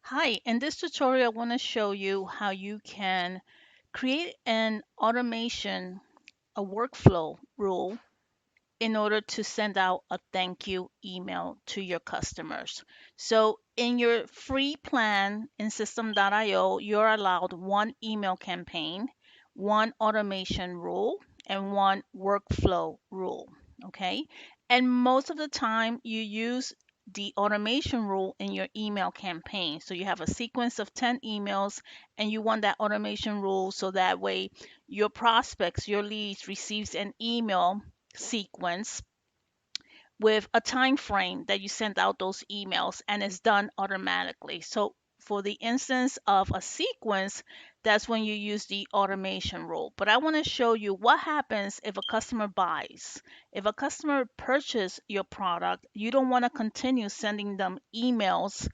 Hi, in this tutorial, I want to show you how you can create an automation, a workflow rule in order to send out a thank you email to your customers. So in your free plan in system.io, you're allowed one email campaign, one automation rule, and one workflow rule. Okay. And most of the time you use the automation rule in your email campaign. So you have a sequence of 10 emails and you want that automation rule so that way your prospects, your leads receives an email sequence with a time frame that you send out those emails and it's done automatically. So for the instance of a sequence, that's when you use the automation rule. But I want to show you what happens if a customer buys. If a customer purchases your product, you don't want to continue sending them emails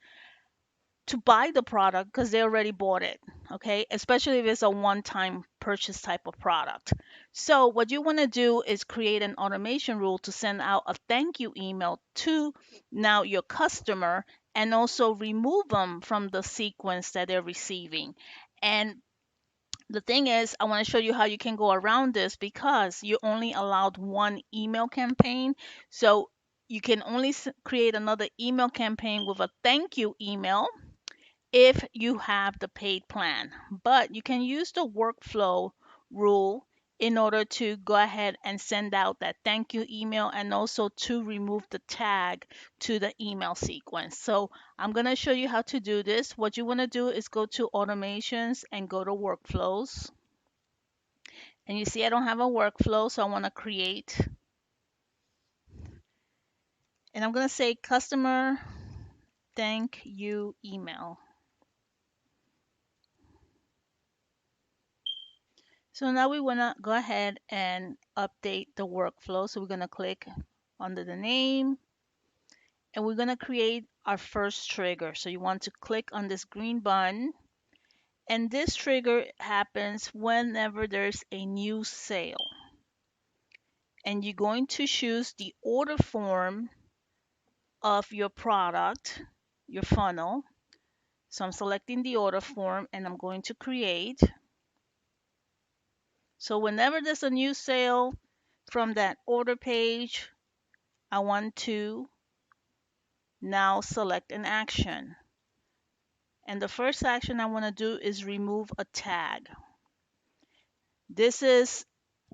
to buy the product because they already bought it, okay? Especially if it's a one-time purchase type of product. So what you want to do is create an automation rule to send out a thank you email to now your customer and also remove them from the sequence that they're receiving. And the thing is, I want to show you how you can go around this because you only allowed one email campaign. So you can only create another email campaign with a thank you email if you have the paid plan. But you can use the workflow rule in order to go ahead and send out that thank you email and also to remove the tag to the email sequence. So I'm going to show you how to do this. What you want to do is go to automations and go to workflows. And you see I don't have a workflow, so I want to create. And I'm going to say customer thank you email. So now we want to go ahead and update the workflow. So we're going to click under the name and we're going to create our first trigger. So you want to click on this green button and this trigger happens whenever there's a new sale. And you're going to choose the order form of your product, your funnel. So I'm selecting the order form and I'm going to create. So whenever there's a new sale from that order page, I want to now select an action. And the first action I want to do is remove a tag. This is,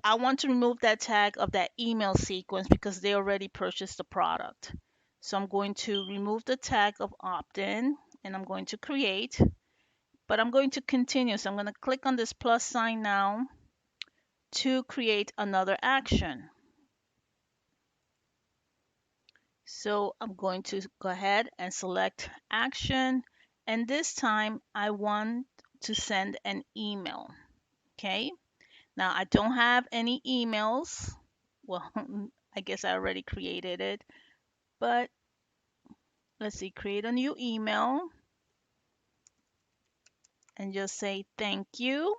I want to remove that tag of that email sequence because they already purchased the product. So I'm going to remove the tag of opt-in and I'm going to create, but I'm going to continue. So I'm going to click on this plus sign now to create another action. So I'm going to go ahead and select action. And this time I want to send an email. Okay. Now I don't have any emails. Well, I guess I already created it, but let's see, create a new email and just say thank you.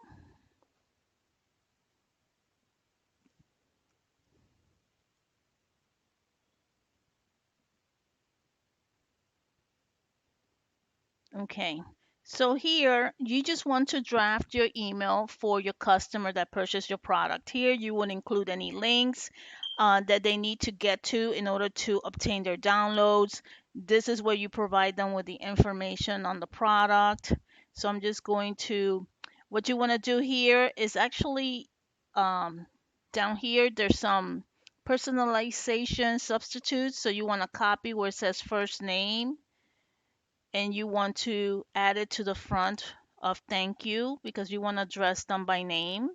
Okay. So here, you just want to draft your email for your customer that purchased your product. Here, you won't include any links that they need to get to in order to obtain their downloads. This is where you provide them with the information on the product. So I'm just going to, what you want to do here is actually um, down here, there's some personalization substitutes. So you want to copy where it says first name and you want to add it to the front of thank you because you want to address them by name.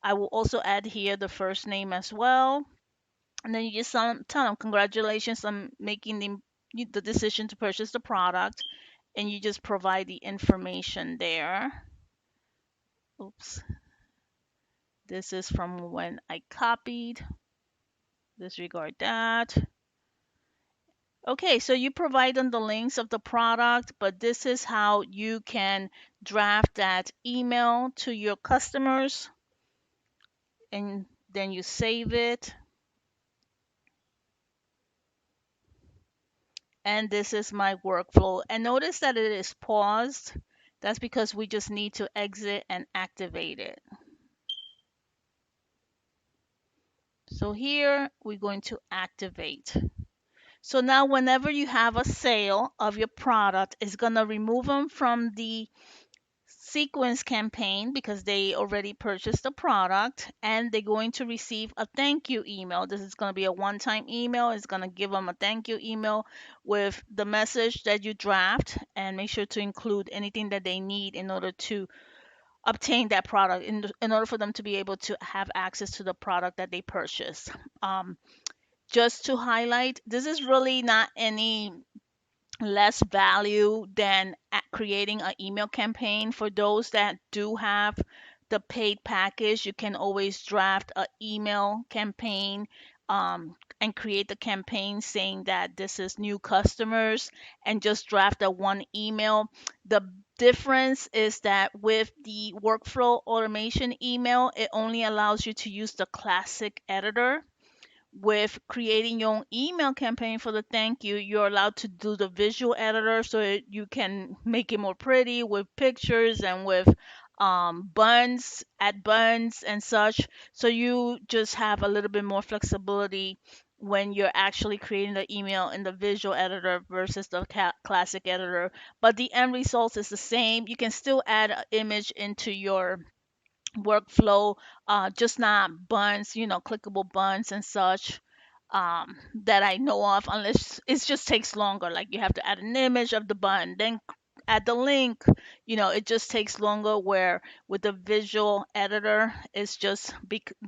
I will also add here the first name as well. And then you just tell them congratulations on making the decision to purchase the product. And you just provide the information there. Oops. This is from when I copied. Disregard that. Okay, so you provide them the links of the product, but this is how you can draft that email to your customers and then you save it. And this is my workflow. And notice that it is paused. That's because we just need to exit and activate it. So here we're going to activate. So now whenever you have a sale of your product, it's going to remove them from the sequence campaign because they already purchased the product, and they're going to receive a thank you email. This is going to be a one-time email. It's going to give them a thank you email with the message that you draft, and make sure to include anything that they need in order to obtain that product, in order for them to be able to have access to the product that they purchased. Um, just to highlight, this is really not any less value than creating an email campaign. For those that do have the paid package, you can always draft an email campaign, and create the campaign saying that this is new customers, and just draft a one email. The difference is that with the workflow automation email, it only allows you to use the classic editor. With creating your own email campaign for the thank you, you're allowed to do the visual editor, so you can make it more pretty with pictures and with buttons, add buttons and such. So you just have a little bit more flexibility when you're actually creating the email in the visual editor versus the classic editor. But the end result is the same. You can still add an image into your workflow, just not buns, clickable buns and such, that I know of, unless it just takes longer. Like you have to add an image of the bun, then add the link. It just takes longer. Where with the visual editor, it's just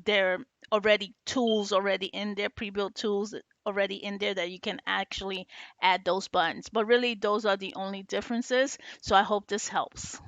there already tools already in there, pre-built tools already in there that you can actually add those buttons. But really, those are the only differences. So I hope this helps.